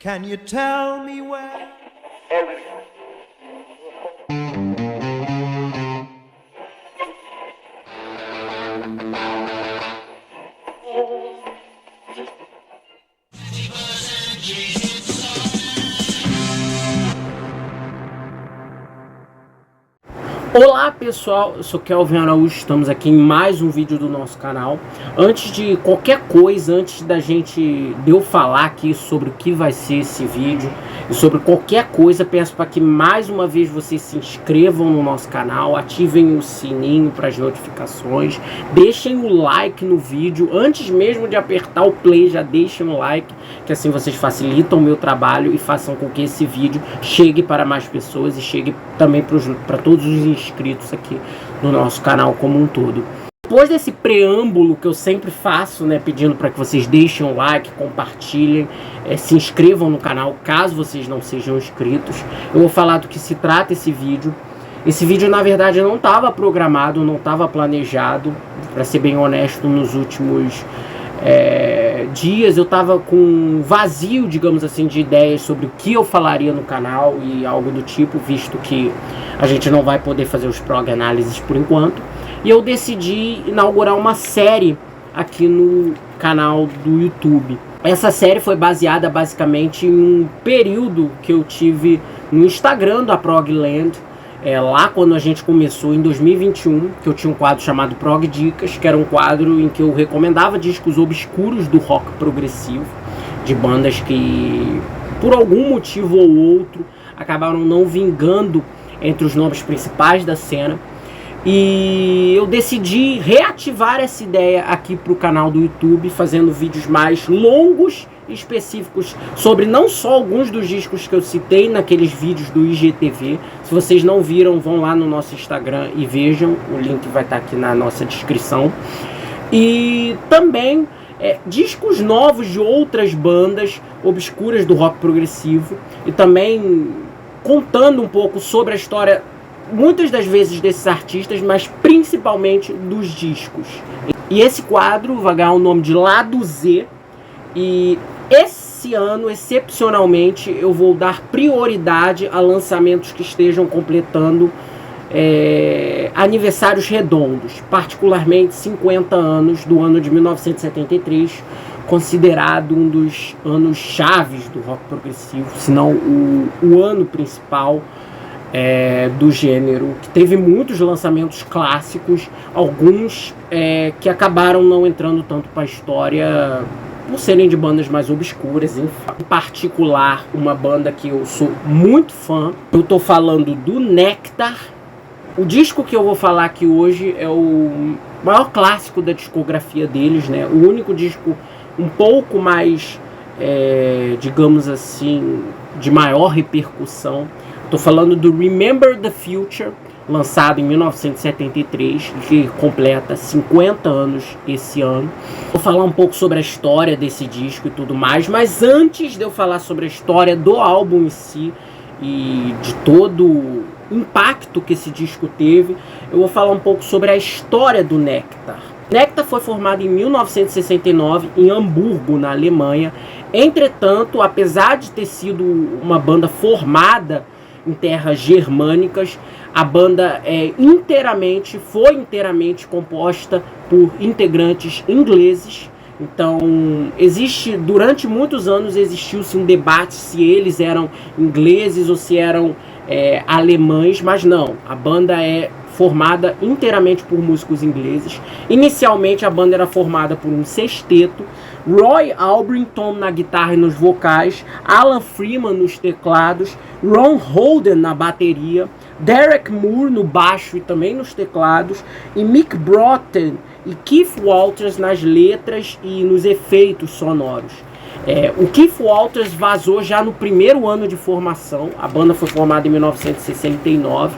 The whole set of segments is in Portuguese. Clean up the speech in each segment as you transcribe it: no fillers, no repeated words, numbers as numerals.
Can you tell me where? Olá pessoal, eu sou Kelvin Araújo, estamos aqui em mais um vídeo do nosso canal. Antes de qualquer coisa, antes de eu falar aqui sobre o que vai ser esse vídeo e sobre qualquer coisa, peço para que mais uma vez vocês se inscrevam no nosso canal, ativem o sininho para as notificações, deixem o like no vídeo, antes mesmo de apertar o play, já deixem o like, que assim vocês facilitam o meu trabalho e façam com que esse vídeo chegue para mais pessoas e chegue também para todos os inscritos aqui no nosso canal como um todo. Depois desse preâmbulo que eu sempre faço, né, pedindo para que vocês deixem o like, compartilhem, se inscrevam no canal caso vocês não sejam inscritos, eu vou falar do que se trata esse vídeo. Esse vídeo na verdade não estava programado, não estava planejado, para ser bem honesto. Nos últimos dias eu estava com um vazio, digamos assim, de ideias sobre o que eu falaria no canal e algo do tipo, visto que a gente não vai poder fazer os prog análises por enquanto. E eu decidi inaugurar uma série aqui no canal do YouTube. Essa série foi baseada basicamente em um período que eu tive no Instagram da Progland, lá quando a gente começou em 2021, que eu tinha um quadro chamado Prog Dicas, que era um quadro em que eu recomendava discos obscuros do rock progressivo, de bandas que por algum motivo ou outro acabaram não vingando entre os nomes principais da cena. E eu decidi reativar essa ideia aqui para o canal do YouTube, fazendo vídeos mais longos e específicos sobre não só alguns dos discos que eu citei naqueles vídeos do IGTV. Se vocês não viram, vão lá no nosso Instagram e vejam, o link vai estar aqui na nossa descrição. E também discos novos de outras bandas obscuras do rock progressivo, e também contando um pouco sobre a história, muitas das vezes desses artistas, mas principalmente dos discos. E esse quadro vai ganhar o nome de Lado Z. E esse ano, excepcionalmente, eu vou dar prioridade a lançamentos que estejam completando aniversários redondos, particularmente 50 anos do ano de 1973, considerado um dos anos chaves do rock progressivo, se não o ano principal do gênero, que teve muitos lançamentos clássicos, alguns que acabaram não entrando tanto para a história por serem de bandas mais obscuras. Em particular, uma banda que eu sou muito fã, eu estou falando do Nectar. O disco que eu vou falar aqui hoje é o maior clássico da discografia deles, né? O único disco um pouco mais, digamos assim, de maior repercussão. Estou falando do Remember the Future, lançado em 1973, que completa 50 anos esse ano. Vou falar um pouco sobre a história desse disco e tudo mais, mas antes de eu falar sobre a história do álbum em si e de todo o impacto que esse disco teve, eu vou falar um pouco sobre a história do Nectar. Nectar foi formado em 1969 em Hamburgo, na Alemanha. Entretanto, apesar de ter sido uma banda formada em terras germânicas, a banda foi inteiramente composta por integrantes ingleses. Então, durante muitos anos existiu-se um debate se eles eram ingleses ou se eram alemães, mas não, a banda é formada inteiramente por músicos ingleses. Inicialmente a banda era formada por um sexteto: Roy Albrington na guitarra e nos vocais, Alan Freeman nos teclados, Ron Holden na bateria, Derek Moore no baixo e também nos teclados, e Mick Broughton e Keith Walters nas letras e nos efeitos sonoros. O Keith Walters vazou já no primeiro ano de formação. A banda foi formada em 1969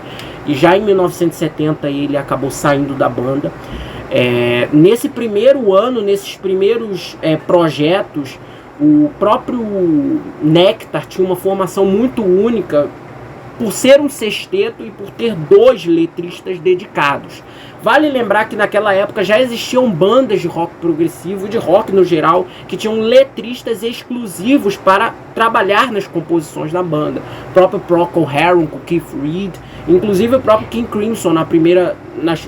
e já em 1970 ele acabou saindo da banda. Nesse primeiro ano, nesses primeiros projetos, o próprio Nectar tinha uma formação muito única, por ser um sexteto e por ter 2 letristas dedicados. Vale lembrar que naquela época já existiam bandas de rock progressivo, de rock no geral, que tinham letristas exclusivos para trabalhar nas composições da banda. O próprio Procol Harum com Keith Reed, inclusive o próprio King Crimson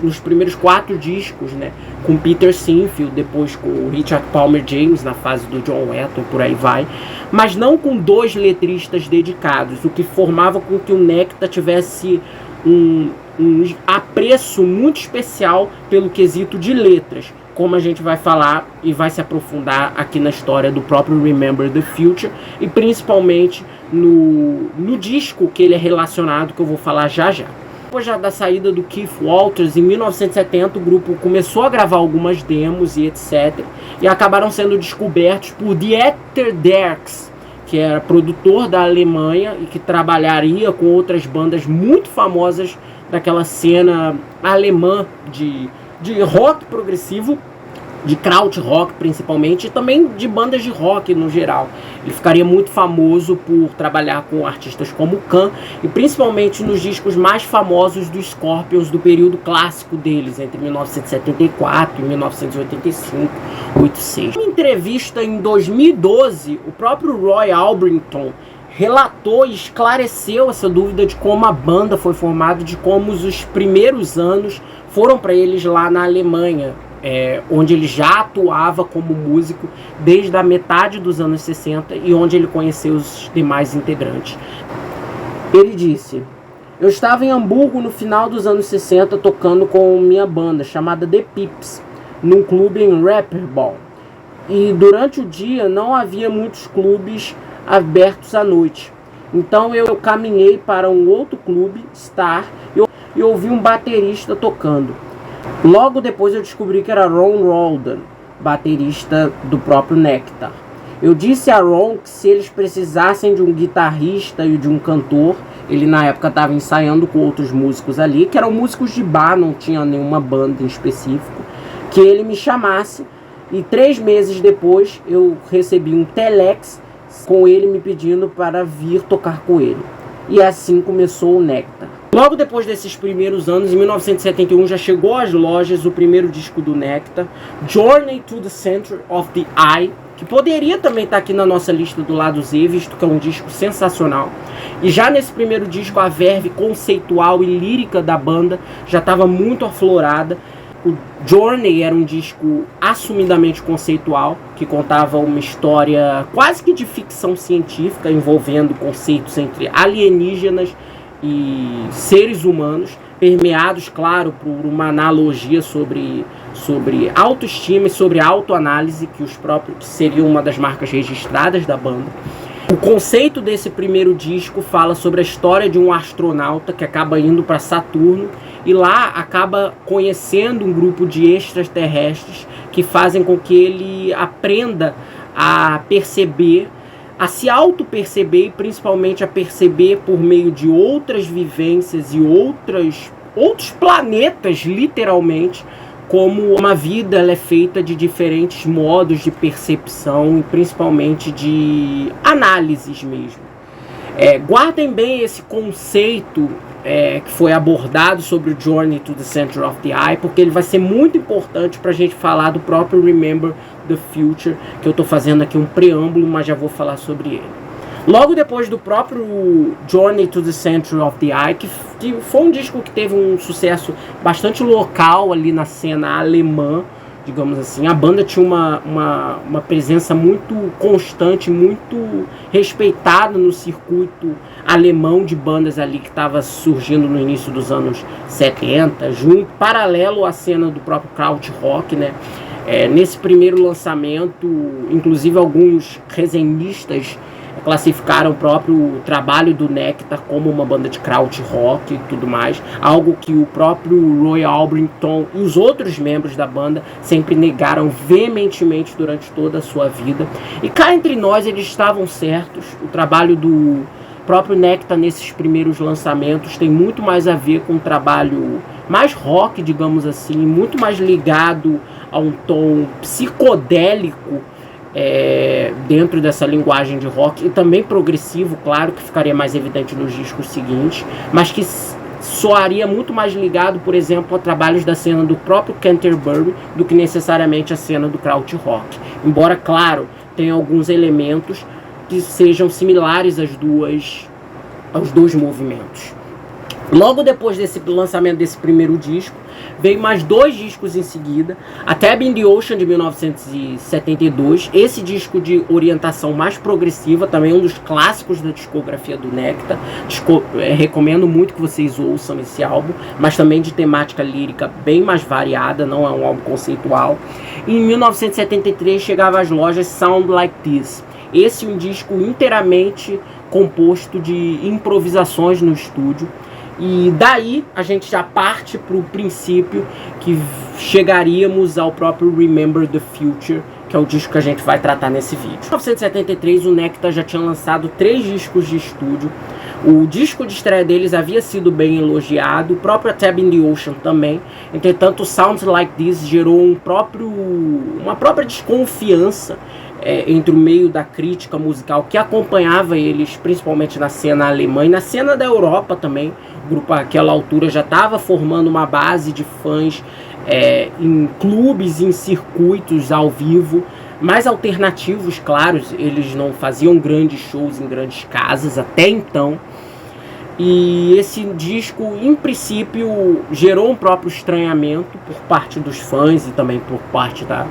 nos primeiros 4 discos, né, com Peter Sinfield, depois com o Richard Palmer James na fase do John Wetton, por aí vai, mas não com 2 letristas dedicados, o que formava com que o Nectar tivesse um apreço muito especial pelo quesito de letras, como a gente vai falar e vai se aprofundar aqui na história do próprio Remember the Future e principalmente no disco que ele é relacionado, que eu vou falar já já. Depois da saída do Keith Walters, em 1970, o grupo começou a gravar algumas demos e etc. E acabaram sendo descobertos por Dieter Dierks, que era produtor da Alemanha e que trabalharia com outras bandas muito famosas daquela cena alemã de rock progressivo, de krautrock principalmente, e também de bandas de rock no geral. Ele ficaria muito famoso por trabalhar com artistas como Can, e principalmente nos discos mais famosos dos Scorpions do período clássico deles, entre 1974 e 1985, 86. Em uma entrevista em 2012, o próprio Roy Albrington relatou e esclareceu essa dúvida de como a banda foi formada, de como os primeiros anos foram para eles lá na Alemanha, onde ele já atuava como músico desde a metade dos anos 60 e onde ele conheceu os demais integrantes. Ele disse: "Eu estava em Hamburgo no final dos anos 60 tocando com minha banda chamada The Pips, num clube em Rapperbau. E durante o dia não havia muitos clubes abertos à noite. Então eu caminhei para um outro clube, Star, e ouvi um baterista tocando. Logo depois eu descobri que era Ron Roldan, baterista do próprio Nectar. Eu disse a Ron que se eles precisassem de um guitarrista e de um cantor, ele na época estava ensaiando com outros músicos ali, que eram músicos de bar, não tinha nenhuma banda em específico, que ele me chamasse. E 3 meses depois eu recebi um telex com ele me pedindo para vir tocar com ele. E assim começou o Nectar." Logo depois desses primeiros anos, em 1971, já chegou às lojas o primeiro disco do Nectar, Journey to the Center of the Eye, que poderia também estar aqui na nossa lista do lado Z, visto que é um disco sensacional. E já nesse primeiro disco, a verve conceitual e lírica da banda já estava muito aflorada. O Journey era um disco assumidamente conceitual, que contava uma história quase que de ficção científica, envolvendo conceitos entre alienígenas e seres humanos, permeados, claro, por uma analogia sobre autoestima e sobre autoanálise, que seria uma das marcas registradas da banda. O conceito desse primeiro disco fala sobre a história de um astronauta que acaba indo para Saturno e lá acaba conhecendo um grupo de extraterrestres que fazem com que ele aprenda a perceber, a se auto-perceber e principalmente a perceber por meio de outras vivências e outros planetas, literalmente, como uma vida ela é feita de diferentes modos de percepção e principalmente de análises mesmo. Guardem bem esse conceito que foi abordado sobre o Journey to the Center of the Eye, porque ele vai ser muito importante para a gente falar do próprio Remember the Future, que eu estou fazendo aqui um preâmbulo, mas já vou falar sobre ele. Logo depois do próprio Journey to the Center of the Eye, que foi um disco que teve um sucesso bastante local ali na cena alemã, digamos assim. A banda tinha uma presença muito constante, muito respeitada no circuito alemão de bandas ali que estava surgindo no início dos anos 70, paralelo à cena do próprio krautrock, né? Nesse primeiro lançamento, inclusive alguns resenhistas classificaram o próprio trabalho do Nectar como uma banda de krautrock e tudo mais, algo que o próprio Roy Albrington e os outros membros da banda sempre negaram veementemente durante toda a sua vida. E cá entre nós eles estavam certos. O trabalho do próprio Nectar nesses primeiros lançamentos tem muito mais a ver com um trabalho mais rock, digamos assim, muito mais ligado a um tom psicodélico dentro dessa linguagem de rock, e também progressivo, claro, que ficaria mais evidente nos discos seguintes, mas que soaria muito mais ligado, por exemplo, a trabalhos da cena do próprio Canterbury do que necessariamente a cena do krautrock. Embora, claro, tenha alguns elementos que sejam similares aos dois movimentos. Logo depois desse lançamento desse primeiro disco, veio mais 2 discos em seguida, a Tab in the Ocean de 1972, esse disco de orientação mais progressiva, também um dos clássicos da discografia do Nectar. Recomendo muito que vocês ouçam esse álbum, mas também de temática lírica bem mais variada, não é um álbum conceitual. E em 1973 chegava às lojas Sound Like This. Esse é um disco inteiramente composto de improvisações no estúdio. E daí a gente já parte para o princípio que chegaríamos ao próprio Remember the Future, que é o disco que a gente vai tratar nesse vídeo. Em 1973 o Nectar já tinha lançado 3 discos de estúdio. O disco de estreia deles havia sido bem elogiado, o próprio Tab in the Ocean também. Entretanto, Sounds Like This gerou uma própria desconfiança entre o meio da crítica musical que acompanhava eles, principalmente na cena alemã e na cena da Europa também. O grupo àquela altura já estava formando uma base de fãs em clubes, em circuitos ao vivo, mais alternativos, claro. Eles não faziam grandes shows em grandes casas até então. E esse disco, em princípio, gerou um próprio estranhamento por parte dos fãs e também por parte da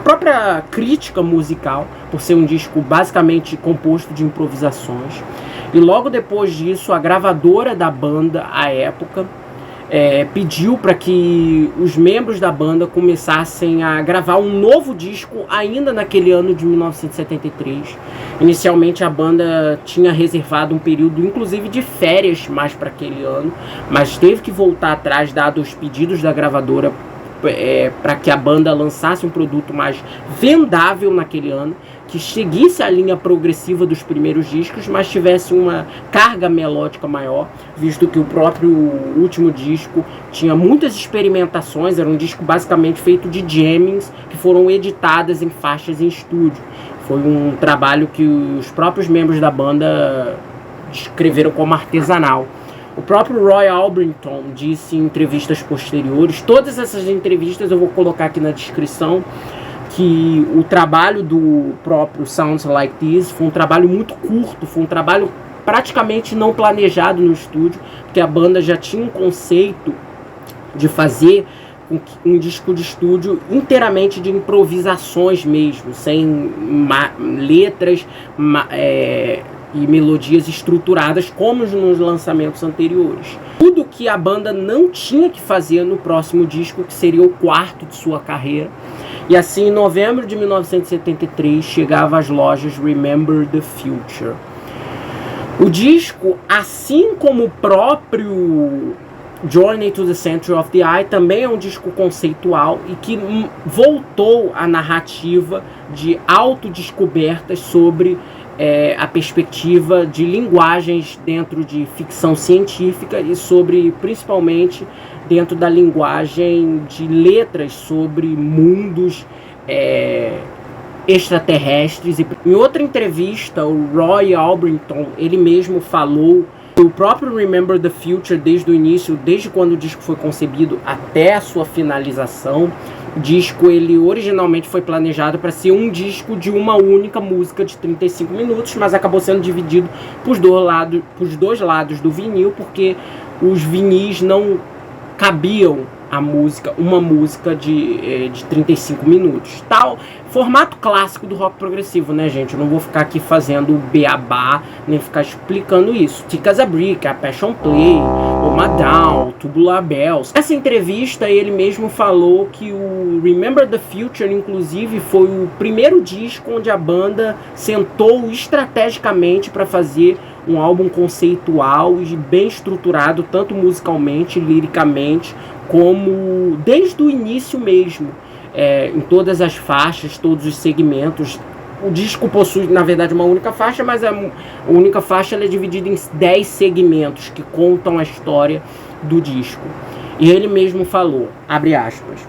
própria crítica musical, por ser um disco basicamente composto de improvisações. E logo depois disso, a gravadora da banda, à época, pediu para que os membros da banda começassem a gravar um novo disco ainda naquele ano de 1973. Inicialmente a banda tinha reservado um período inclusive de férias mais para aquele ano, mas teve que voltar atrás dado os pedidos da gravadora para que a banda lançasse um produto mais vendável naquele ano, que seguisse a linha progressiva dos primeiros discos, mas tivesse uma carga melódica maior, visto que o próprio último disco tinha muitas experimentações. Era um disco basicamente feito de jammings que foram editadas em faixas em estúdio. Foi um trabalho que os próprios membros da banda descreveram como artesanal. O próprio Roy Orbison disse em entrevistas posteriores, todas essas entrevistas eu vou colocar aqui na descrição, que o trabalho do próprio Sounds Like This foi um trabalho muito curto, foi um trabalho praticamente não planejado no estúdio, porque a banda já tinha um conceito de fazer um disco de estúdio inteiramente de improvisações mesmo, sem letras e melodias estruturadas como nos lançamentos anteriores. Tudo que a banda não tinha que fazer no próximo disco, que seria o 4º de sua carreira. E assim, em novembro de 1973, chegava às lojas Remember the Future. O disco, assim como o próprio Journey to the Center of the Eye, também é um disco conceitual e que voltou à narrativa de autodescobertas sobre a perspectiva de linguagens dentro de ficção científica e sobre, principalmente, dentro da linguagem de letras sobre mundos extraterrestres. Em outra entrevista, o Roy Orbison, ele mesmo falou que o próprio Remember the Future, desde o início, desde quando o disco foi concebido até a sua finalização, o disco ele originalmente foi planejado para ser um disco de uma única música de 35 minutos, mas acabou sendo dividido para os dois lados do vinil, porque os vinis não cabiam uma música de 35 minutos. Tal formato clássico do rock progressivo, né, gente? Eu não vou ficar aqui fazendo beabá, nem ficar explicando isso. Ticas a Brick, a Passion Play, o Maddown, Tubular Bells. Nessa entrevista, ele mesmo falou que o Remember the Future, inclusive, foi o primeiro disco onde a banda sentou estrategicamente para fazer um álbum conceitual e bem estruturado, tanto musicalmente, liricamente, como desde o início mesmo, em todas as faixas, todos os segmentos. O disco possui, na verdade, uma única faixa, mas a única faixa ela é dividida em 10 segmentos que contam a história do disco. E ele mesmo falou, abre aspas,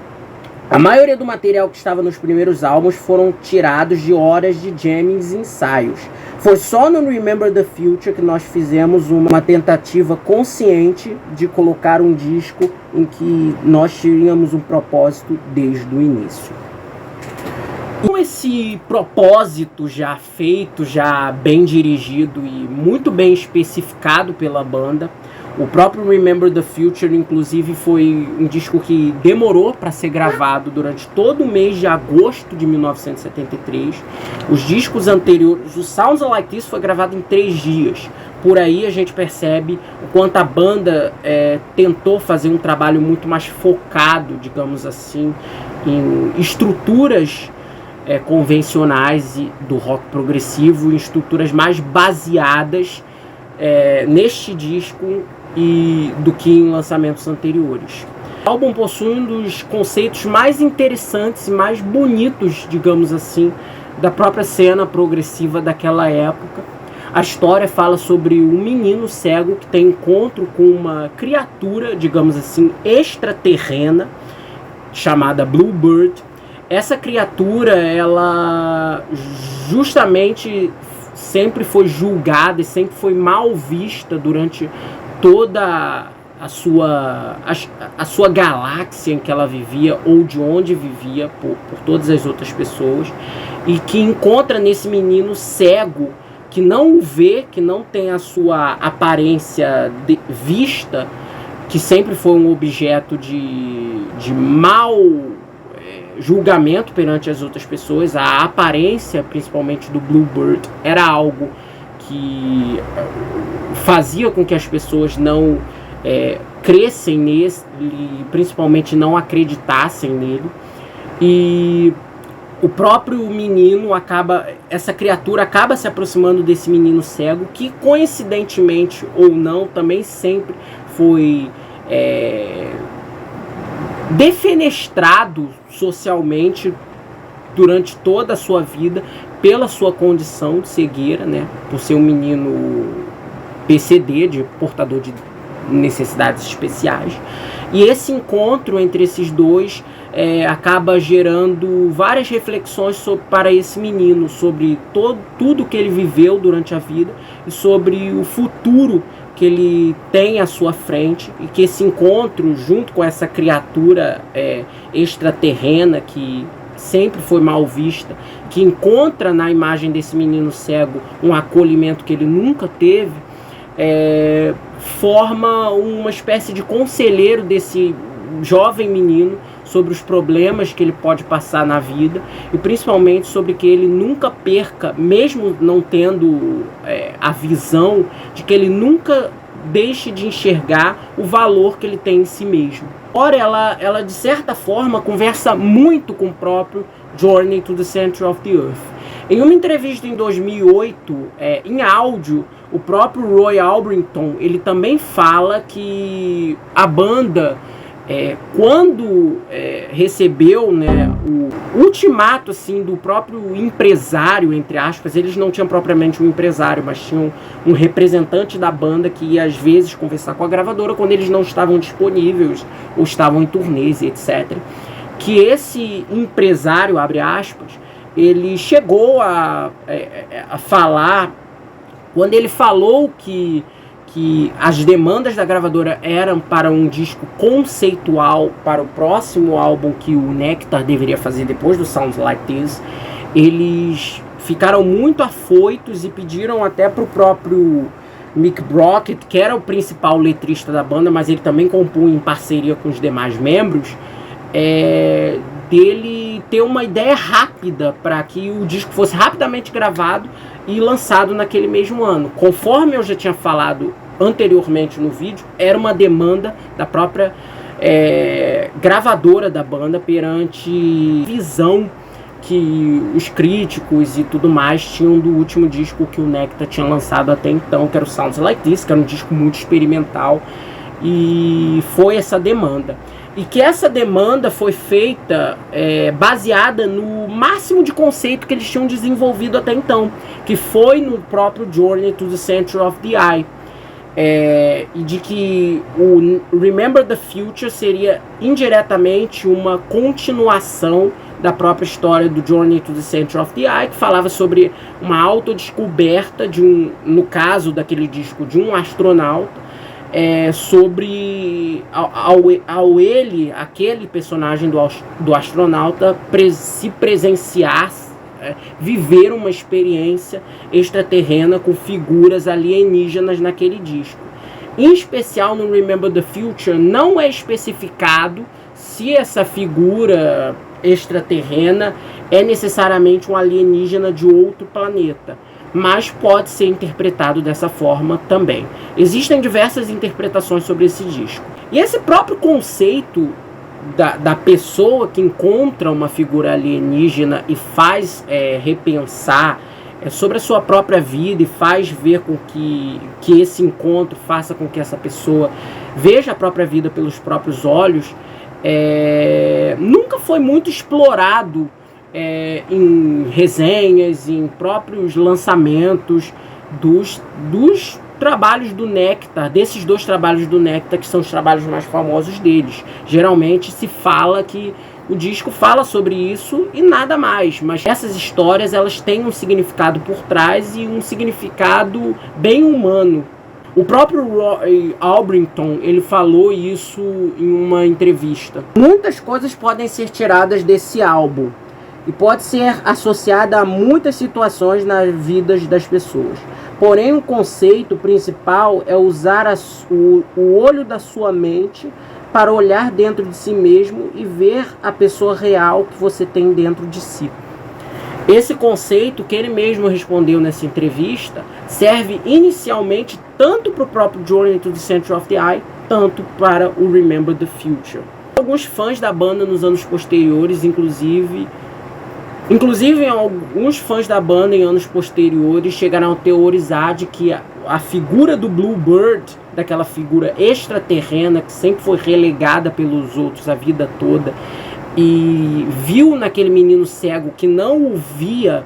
A maioria do material que estava nos primeiros álbuns foram tirados de horas de jammings e ensaios. Foi só no Remember the Future que nós fizemos uma tentativa consciente de colocar um disco em que nós tínhamos um propósito desde o início. Com esse propósito já feito, já bem dirigido e muito bem especificado pela banda, o próprio Remember the Future, inclusive, foi um disco que demorou para ser gravado durante todo o mês de agosto de 1973. Os discos anteriores, o Sounds Like This foi gravado em 3 dias. Por aí a gente percebe o quanto a banda tentou fazer um trabalho muito mais focado, digamos assim, em estruturas convencionais do rock progressivo, em estruturas mais baseadas neste disco e do que em lançamentos anteriores. O álbum possui um dos conceitos mais interessantes e mais bonitos, digamos assim, da própria cena progressiva daquela época. A história fala sobre um menino cego que tem encontro com uma criatura, digamos assim, extraterrena, chamada Bluebird. Essa criatura, ela justamente sempre foi julgada e sempre foi mal vista durante toda a sua galáxia em que ela vivia, ou de onde vivia, por todas as outras pessoas, e que encontra nesse menino cego, que não o vê, que não tem a sua aparência vista, que sempre foi um objeto de mau julgamento perante as outras pessoas. A aparência, principalmente do Bluebird, era algo que fazia com que as pessoas não crescem nele, principalmente não acreditassem nele. E o próprio menino essa criatura acaba se aproximando desse menino cego, que coincidentemente ou não, também sempre foi defenestrado socialmente durante toda a sua vida pela sua condição de cegueira, né? Por ser um menino PCD, de portador de necessidades especiais. E esse encontro entre esses dois acaba gerando várias reflexões para esse menino, sobre tudo que ele viveu durante a vida e sobre o futuro que ele tem à sua frente, e que esse encontro junto com essa criatura extraterrena que sempre foi mal vista, que encontra na imagem desse menino cego um acolhimento que ele nunca teve, forma uma espécie de conselheiro desse jovem menino sobre os problemas que ele pode passar na vida, e principalmente sobre que ele nunca perca, mesmo não tendo a visão, de que ele nunca deixe de enxergar o valor que ele tem em si mesmo. Ora, ela de certa forma conversa muito com o próprio Journey to the Center of the Earth. Em uma entrevista em 2008, em áudio, o próprio Roy Orbison, ele também fala que a banda, quando recebeu, né, o ultimato assim, do próprio empresário, entre aspas, eles não tinham propriamente um empresário, mas tinham um representante da banda que ia às vezes conversar com a gravadora quando eles não estavam disponíveis ou estavam em turnês, etc. Que esse empresário, abre aspas, ele chegou a falar, quando ele falou que as demandas da gravadora eram para um disco conceitual para o próximo álbum que o Nectar deveria fazer depois do Sounds Like This, eles ficaram muito afoitos e pediram até para o próprio Mick Brockett, que era o principal letrista da banda, mas ele também compunha em parceria com os demais membros, dele ter uma ideia rápida para que o disco fosse rapidamente gravado e lançado naquele mesmo ano. Conforme eu já tinha falado anteriormente no vídeo, era uma demanda da própria gravadora da banda perante a visão que os críticos e tudo mais tinham do último disco que o Nectar tinha lançado até então, que era o Sounds Like This, que era um disco muito experimental, e foi essa demanda. E que essa demanda foi feita baseada no máximo de conceito que eles tinham desenvolvido até então, que foi no próprio Journey to the Center of the Eye, e de que o Remember the Future seria indiretamente uma continuação da própria história do Journey to the Center of the Eye, que falava sobre uma autodescoberta no caso daquele disco, de um astronauta, sobre aquele personagem do astronauta se presenciar, viver uma experiência extraterrena com figuras alienígenas naquele disco. Em especial no Remember the Future, não é especificado se essa figura extraterrena é necessariamente um alienígena de outro planeta, mas pode ser interpretado dessa forma também. Existem diversas interpretações sobre esse disco. E esse próprio conceito da pessoa que encontra uma figura alienígena e faz repensar sobre a sua própria vida e faz ver com que esse encontro faça com que essa pessoa veja a própria vida pelos próprios olhos, nunca foi muito explorado em resenhas, em próprios lançamentos dos trabalhos do Nectar, desses 2 trabalhos do Nectar, que são os trabalhos mais famosos deles. Geralmente se fala que o disco fala sobre isso e nada mais, mas essas histórias elas têm um significado por trás e um significado bem humano. O próprio Roy Orbison, ele falou isso em uma entrevista. Muitas coisas podem ser tiradas desse álbum e pode ser associada a muitas situações nas vidas das pessoas. Porém, o conceito principal é usar o olho da sua mente para olhar dentro de si mesmo e ver a pessoa real que você tem dentro de si. Esse conceito, que ele mesmo respondeu nessa entrevista, serve inicialmente tanto para o próprio Journey to the Center of the Eye, tanto para o Remember the Future. Alguns fãs da banda nos anos posteriores, inclusive alguns fãs da banda em anos posteriores chegaram a teorizar de que a figura do Bluebird, daquela figura extraterrena que sempre foi relegada pelos outros a vida toda, e viu naquele menino cego que não o via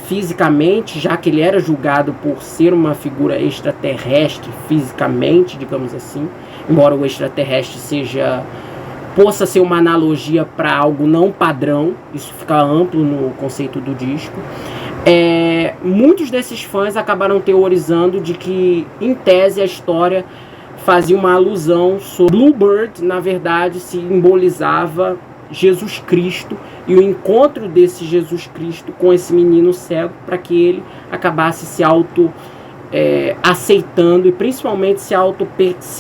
fisicamente, já que ele era julgado por ser uma figura extraterrestre fisicamente, digamos assim, embora o extraterrestre possa ser uma analogia para algo não padrão, isso fica amplo no conceito do disco. Muitos desses fãs acabaram teorizando de que, em tese, a história fazia uma alusão sobre Bluebird, na verdade, simbolizava Jesus Cristo e o encontro desse Jesus Cristo com esse menino cego, para que ele acabasse se aceitando e principalmente se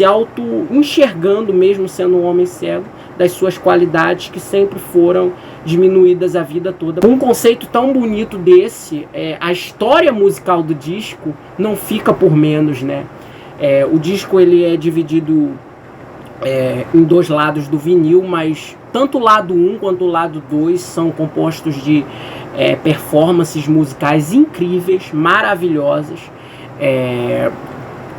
auto enxergando, mesmo sendo um homem cego, das suas qualidades que sempre foram diminuídas a vida toda. Um conceito tão bonito desse, a história musical do disco não fica por menos, né? O disco ele é dividido em 2 lados do vinil, mas tanto o lado 1 quanto o lado 2 são compostos de performances musicais incríveis, maravilhosas,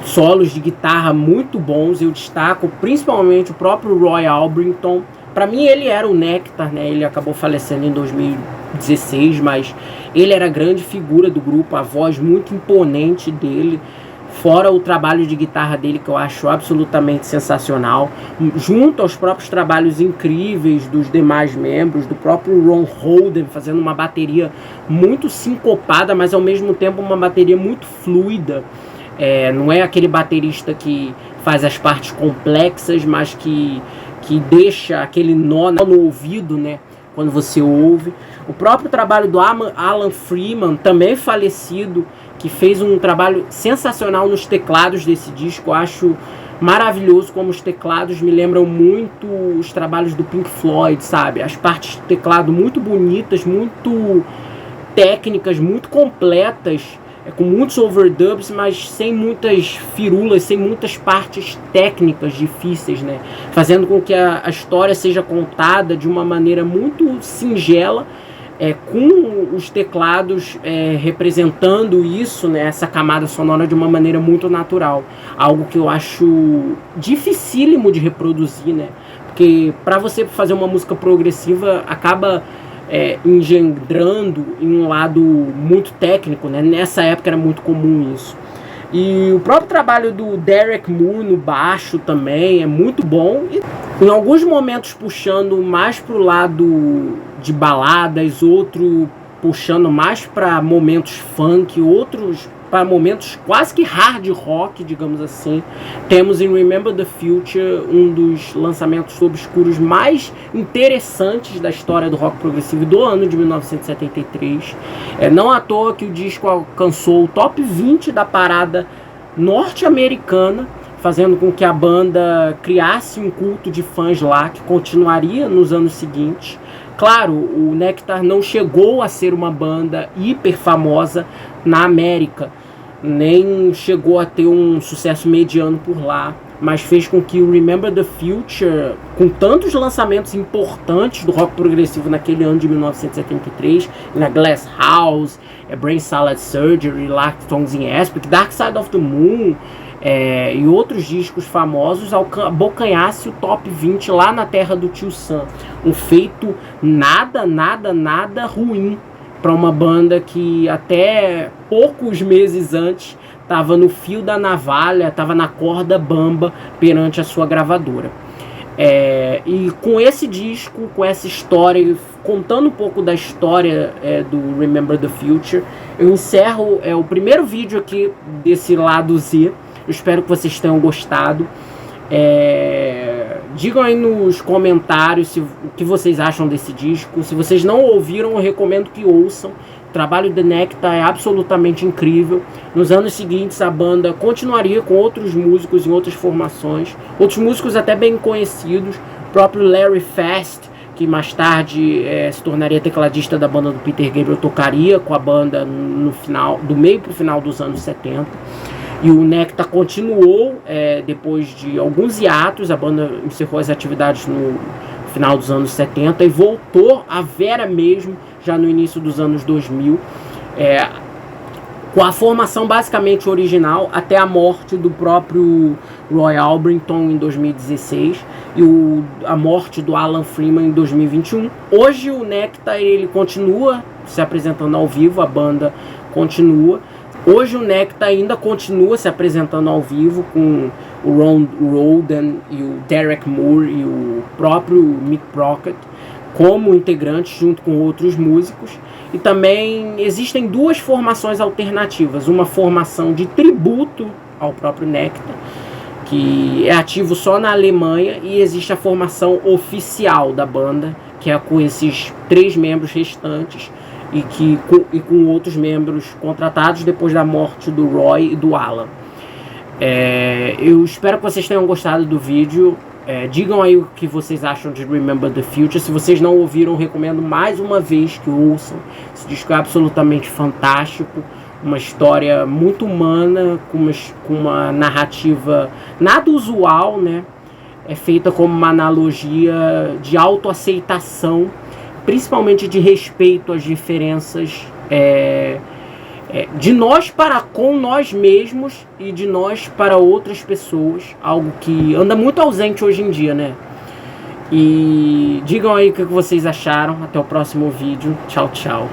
solos de guitarra muito bons. Eu destaco principalmente o próprio Roy Orbison. Para mim ele era o Nectar, né? Ele acabou falecendo em 2016, mas ele era a grande figura do grupo, a voz muito imponente dele, fora o trabalho de guitarra dele, que eu acho absolutamente sensacional, junto aos próprios trabalhos incríveis dos demais membros, do próprio Ron Holden fazendo uma bateria muito sincopada, mas ao mesmo tempo uma bateria muito fluida. Não é aquele baterista que faz as partes complexas, mas que deixa aquele nó no ouvido, né, quando você ouve. O próprio trabalho do Alan Freeman, também falecido, que fez um trabalho sensacional nos teclados desse disco. Eu acho maravilhoso como os teclados me lembram muito os trabalhos do Pink Floyd, sabe? As partes de teclado muito bonitas, muito técnicas, muito completas, com muitos overdubs, mas sem muitas firulas, sem muitas partes técnicas difíceis, né? Fazendo com que a história seja contada de uma maneira muito singela, com os teclados representando isso, né, essa camada sonora de uma maneira muito natural. Algo que eu acho dificílimo de reproduzir, né? Porque para você fazer uma música progressiva acaba engendrando em um lado muito técnico, né? Nessa época era muito comum isso. E o próprio trabalho do Derek Moore no baixo também é muito bom. E em alguns momentos puxando mais pro lado de baladas, outro puxando mais para momentos funk, outros para momentos quase que hard rock, digamos assim. Temos em Remember the Future um dos lançamentos obscuros mais interessantes da história do rock progressivo do ano de 1973. Não à toa que o disco alcançou o top 20 da parada norte-americana, fazendo com que a banda criasse um culto de fãs lá, que continuaria nos anos seguintes. Claro, o Nectar não chegou a ser uma banda hiper famosa na América, nem chegou a ter um sucesso mediano por lá, mas fez com que o Remember the Future, com tantos lançamentos importantes do rock progressivo naquele ano de 1973, na Glass House, Brain Salad Surgery, Lactones in Aspic, Dark Side of the Moon, e outros discos famosos, abocanhasse o top 20 lá na terra do Tio Sam. Um feito nada ruim para uma banda que até poucos meses antes estava no fio da navalha, estava na corda bamba perante a sua gravadora. E com esse disco, com essa história, contando um pouco da história do Remember the Future, eu encerro o primeiro vídeo aqui desse lado Z. Eu espero que vocês tenham gostado. Digam aí nos comentários o que vocês acham desse disco. Se vocês não ouviram, eu recomendo que ouçam. O trabalho de Nectar é absolutamente incrível. Nos anos seguintes a banda continuaria com outros músicos em outras formações, outros músicos até bem conhecidos, o próprio Larry Fast, que mais tarde se tornaria tecladista da banda do Peter Gabriel, tocaria com a banda no final, do meio para o final dos anos 70. E o Nectar continuou depois de alguns hiatos. A banda encerrou as atividades no final dos anos 70 e voltou à vera mesmo já no início dos anos 2000, com a formação basicamente original até a morte do próprio Roy Orbison em 2016 e a morte do Alan Freeman em 2021. Hoje o Nectar ele continua se apresentando ao vivo, a banda continua. Hoje o Nectar ainda continua se apresentando ao vivo com o Ron Roden e o Derek Moore e o próprio Mick Brockett como integrantes junto com outros músicos. E também existem duas formações alternativas. Uma formação de tributo ao próprio Nectar, que é ativo só na Alemanha, e existe a formação oficial da banda, que é com esses 3 membros restantes, e com outros membros contratados depois da morte do Roy e do Alan. Eu espero que vocês tenham gostado do vídeo. Digam aí o que vocês acham de Remember the Future. Se vocês não ouviram, recomendo mais uma vez que ouçam. Esse disco é absolutamente fantástico, uma história muito humana, com uma narrativa nada usual, né? É feita como uma analogia de autoaceitação, principalmente de respeito às diferenças de nós para com nós mesmos e de nós para outras pessoas, algo que anda muito ausente hoje em dia, né? E digam aí o que vocês acharam. Até o próximo vídeo. Tchau, tchau.